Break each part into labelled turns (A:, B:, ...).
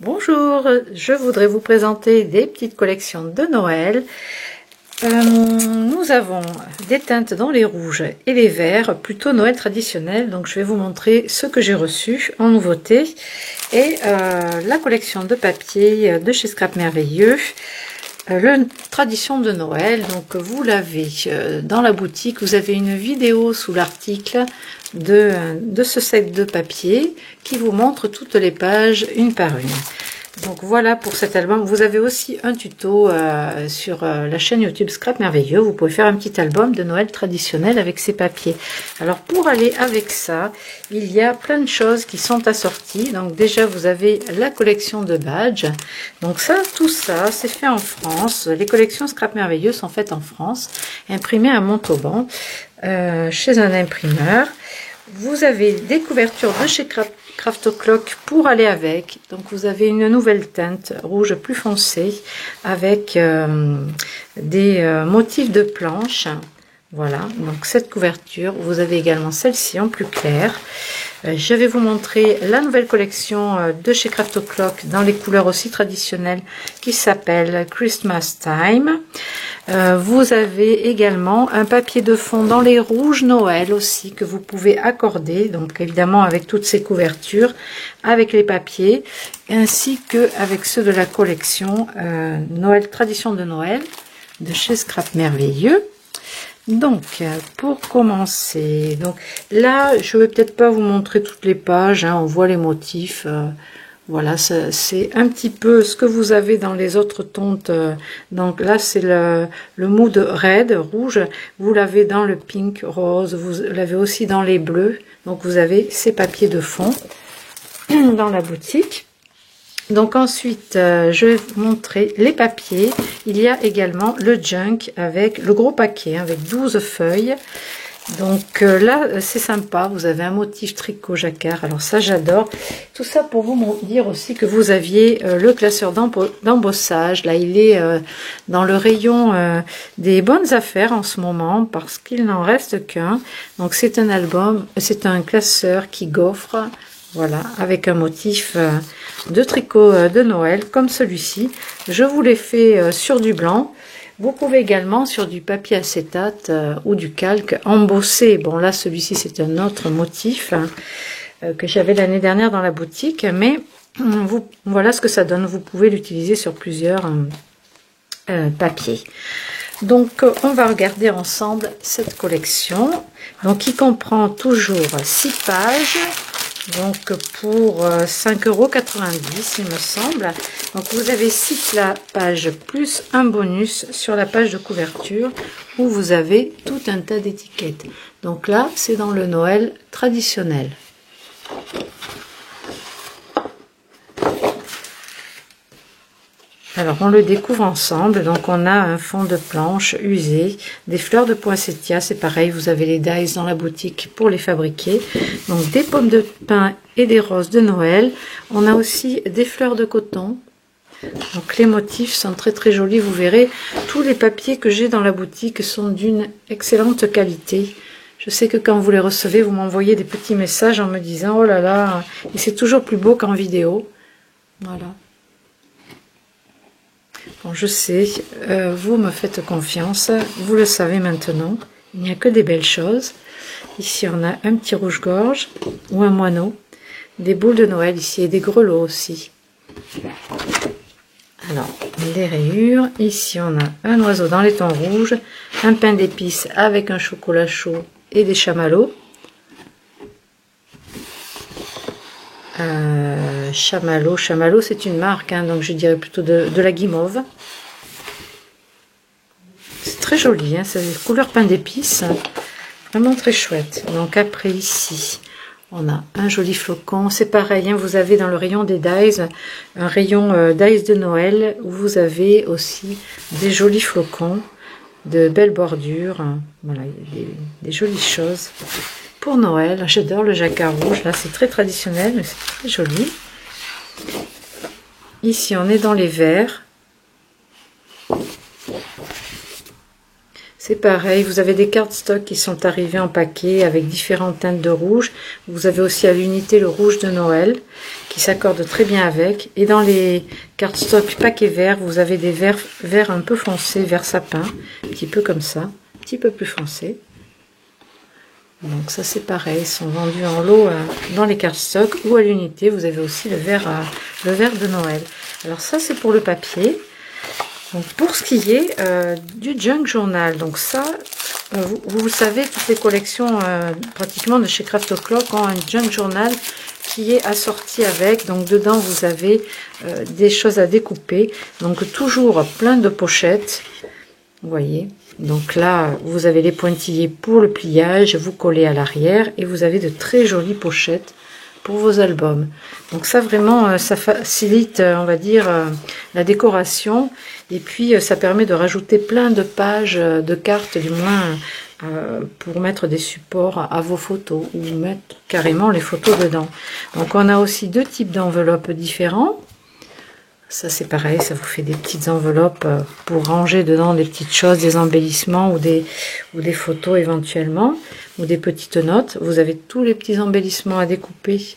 A: Bonjour, je voudrais vous présenter des petites collections de Noël. Nous avons des teintes dans les rouges et les verts, plutôt Noël traditionnel. Donc je vais vous montrer ce que j'ai reçu en nouveauté. Et la collection de papier de chez Scrap Merveilleux. Le tradition de Noël, donc vous l'avez dans la boutique, vous avez une vidéo sous l'article de ce set de papier qui vous montre toutes les pages une par une. Donc voilà pour cet album. Vous avez aussi un tuto sur la chaîne YouTube Scrap Merveilleux. Vous pouvez faire un petit album de Noël traditionnel avec ces papiers. Alors pour aller avec ça, il y a plein de choses qui sont assorties. Donc déjà vous avez la collection de badges. Donc ça, tout ça, c'est fait en France. Les collections Scrap Merveilleux sont faites en France, imprimées à Montauban, chez un imprimeur. Vous avez des couvertures de chez Craft O'Clock pour aller avec. Donc vous avez une nouvelle teinte rouge plus foncée avec des motifs de planche. Voilà, donc cette couverture. Vous avez également celle-ci en plus clair. Je vais vous montrer la nouvelle collection de chez Craft O'Clock dans les couleurs aussi traditionnelles qui s'appelle Christmas Time. Vous avez également un papier de fond dans les rouges Noël aussi que vous pouvez accorder, donc évidemment avec toutes ces couvertures, avec les papiers, ainsi que avec ceux de la collection Noël, tradition de Noël de chez Scrap Merveilleux. Donc, pour commencer, donc là, je vais peut-être pas vous montrer toutes les pages, hein, on voit les motifs. Voilà, c'est un petit peu ce que vous avez dans les autres tontes. Donc là, c'est le mood red, rouge. Vous l'avez dans le pink, rose. Vous l'avez aussi dans les bleus. Donc vous avez ces papiers de fond dans la boutique. Donc ensuite, je vais vous montrer les papiers. Il y a également le junk avec le gros paquet, hein, avec 12 feuilles. Donc là, c'est sympa, vous avez un motif tricot jacquard, alors ça j'adore. Tout ça pour vous dire aussi que vous aviez le classeur d'embossage. Là, il est dans le rayon des bonnes affaires en ce moment, parce qu'il n'en reste qu'un. Donc c'est un album, c'est un classeur qui gaufre, voilà, avec un motif de tricot de Noël, comme celui-ci. Je vous l'ai fait sur du blanc. Vous pouvez également sur du papier acétate ou du calque embosser. Bon là celui-ci c'est un autre motif hein, que j'avais l'année dernière dans la boutique, mais voilà ce que ça donne. Vous pouvez l'utiliser sur plusieurs papiers. Donc on va regarder ensemble cette collection, donc qui comprend toujours 6 pages. Donc pour 5,90 € il me semble. Donc vous avez 6 pages plus un bonus sur la page de couverture où vous avez tout un tas d'étiquettes. Donc là c'est dans le Noël traditionnel. Alors on le découvre ensemble. Donc on a un fond de planche usé, des fleurs de poinsettia, c'est pareil, vous avez les dies dans la boutique pour les fabriquer. Donc des pommes de pin et des roses de Noël. On a aussi des fleurs de coton. Donc les motifs sont très très jolis, vous verrez. Tous les papiers que j'ai dans la boutique sont d'une excellente qualité. Je sais que quand vous les recevez, vous m'envoyez des petits messages en me disant oh là là, et c'est toujours plus beau qu'en vidéo. Voilà. Bon, je sais, vous me faites confiance, vous le savez maintenant, il n'y a que des belles choses. Ici, on a un petit rouge-gorge ou un moineau, des boules de Noël ici et des grelots aussi. Alors, les rayures, ici on a un oiseau dans les tons rouges, un pain d'épices avec un chocolat chaud et des chamallows. Chamallow c'est une marque, hein, donc je dirais plutôt de la guimauve. C'est très joli, hein, c'est couleur pain d'épices, vraiment très chouette. Donc après ici, on a un joli flocon, c'est pareil, hein, vous avez dans le rayon des dies, un rayon dies de Noël, où vous avez aussi des jolis flocons, de belles bordures, hein, voilà, des jolies choses. Pour Noël, j'adore le jacquard rouge, là c'est très traditionnel, mais c'est très joli. Ici on est dans les verts. C'est pareil, vous avez des cardstock qui sont arrivés en paquet avec différentes teintes de rouge. Vous avez aussi à l'unité le rouge de Noël qui s'accorde très bien avec. Et dans les cardstock paquets verts, vous avez des verts un peu foncés, vert sapin, un petit peu comme ça, un petit peu plus foncé. Donc ça c'est pareil, ils sont vendus en lot dans les cardstock ou à l'unité. Vous avez aussi le vert de Noël. Alors ça c'est pour le papier. Donc pour ce qui est du junk journal, donc ça, vous le savez, toutes les collections pratiquement de chez Craft O'Clock ont un junk journal qui est assorti avec. Donc dedans vous avez des choses à découper. Donc toujours plein de pochettes, vous voyez. Donc là vous avez les pointillés pour le pliage, vous collez à l'arrière et vous avez de très jolies pochettes pour vos albums. Donc ça vraiment ça facilite on va dire la décoration et puis ça permet de rajouter plein de pages de cartes du moins pour mettre des supports à vos photos ou mettre carrément les photos dedans. Donc on a aussi deux types d'enveloppes différents. Ça c'est pareil, ça vous fait des petites enveloppes pour ranger dedans des petites choses, des embellissements ou des photos éventuellement, ou des petites notes. Vous avez tous les petits embellissements à découper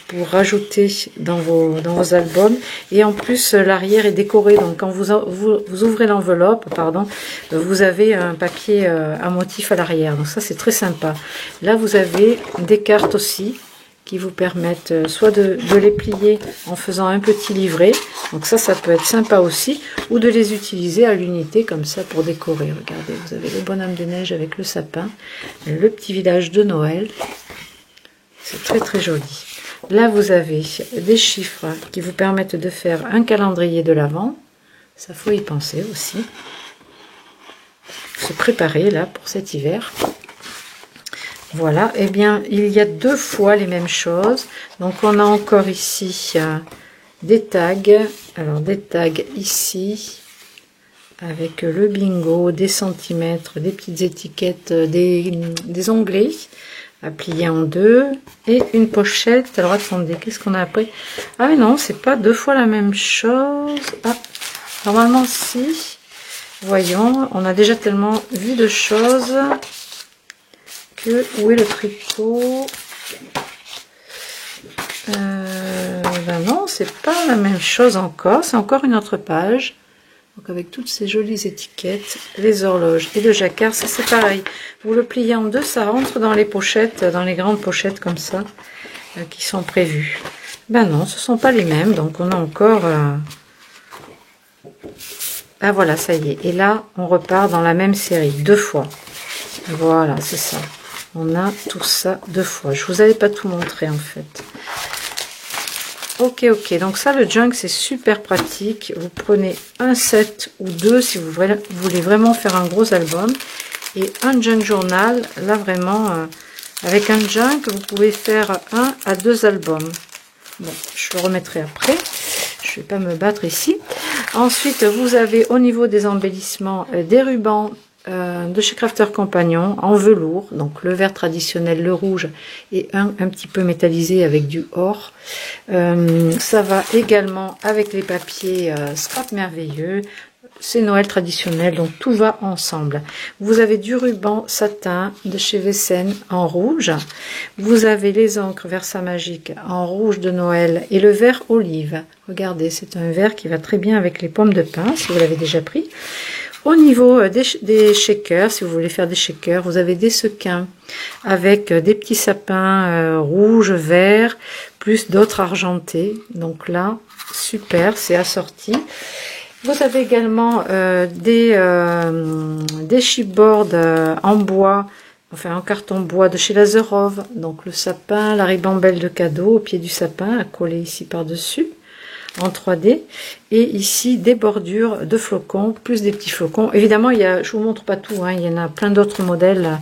A: pour rajouter dans vos albums. Et en plus l'arrière est décoré, donc quand vous ouvrez l'enveloppe, pardon, vous avez un papier à motif à l'arrière. Donc ça c'est très sympa. Là vous avez des cartes aussi qui vous permettent soit de les plier en faisant un petit livret, donc ça peut être sympa aussi, ou de les utiliser à l'unité comme ça pour décorer. Regardez, vous avez le bonhomme de neige avec le sapin, le petit village de Noël, c'est très très joli. Là vous avez des chiffres qui vous permettent de faire un calendrier de l'Avent, ça faut y penser aussi, se préparer là pour cet hiver. Voilà, et bien il y a deux fois les mêmes choses. Donc on a encore ici des tags. Alors des tags ici avec le bingo, des centimètres, des petites étiquettes, des onglets à plier en deux et une pochette. Alors attendez, qu'est-ce qu'on a après? Ah mais non, c'est pas deux fois la même chose. Ah, normalement si. Voyons, on a déjà tellement vu de choses. Où est le tricot? Ben non, c'est pas la même chose encore, c'est encore une autre page. Donc avec toutes ces jolies étiquettes, les horloges et le jacquard, ça c'est pareil. Vous le pliez en deux, ça rentre dans les pochettes, dans les grandes pochettes comme ça, qui sont prévues. Ben non, ce sont pas les mêmes, donc on a encore... Ah voilà, ça y est. Et là, on repart dans la même série, deux fois. Voilà, c'est ça. On a tout ça deux fois. Je vous avais pas tout montré en fait. Ok, donc ça le junk c'est super pratique. Vous prenez un set ou deux si vous voulez vraiment faire un gros album. Et un junk journal, là vraiment, avec un junk vous pouvez faire 1 à 2 albums. Bon, je le remettrai après. Je vais pas me battre ici. Ensuite, vous avez au niveau des embellissements des rubans de chez Crafter Compagnon en velours, donc le vert traditionnel, le rouge et un petit peu métallisé avec du or. Ça va également avec les papiers Scrap Merveilleux, c'est Noël traditionnel, donc tout va ensemble. Vous avez du ruban satin de chez Vessen en rouge, vous avez les encres Versa Magique en rouge de Noël et le vert olive. Regardez, c'est un vert qui va très bien avec les pommes de pin si vous l'avez déjà pris. Au niveau des shakers, si vous voulez faire des shakers, vous avez des sequins avec des petits sapins rouges, verts, plus d'autres argentés. Donc là, super, c'est assorti. Vous avez également des chipboards en bois, enfin en carton bois de chez Lazarov. Donc le sapin, la ribambelle de cadeau au pied du sapin, à coller ici par-dessus. En 3D et ici des bordures de flocons plus des petits flocons. Évidemment il y a, je vous montre pas tout, hein, il y en a plein d'autres modèles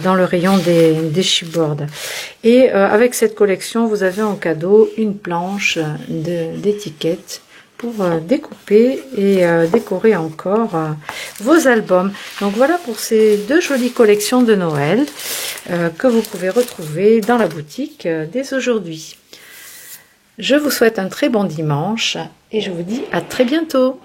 A: dans le rayon des chipboards. Et avec cette collection vous avez en cadeau une planche d'étiquettes pour découper et décorer encore vos albums. Donc voilà pour ces deux jolies collections de Noël que vous pouvez retrouver dans la boutique dès aujourd'hui. Je vous souhaite un très bon dimanche et je vous dis à très bientôt.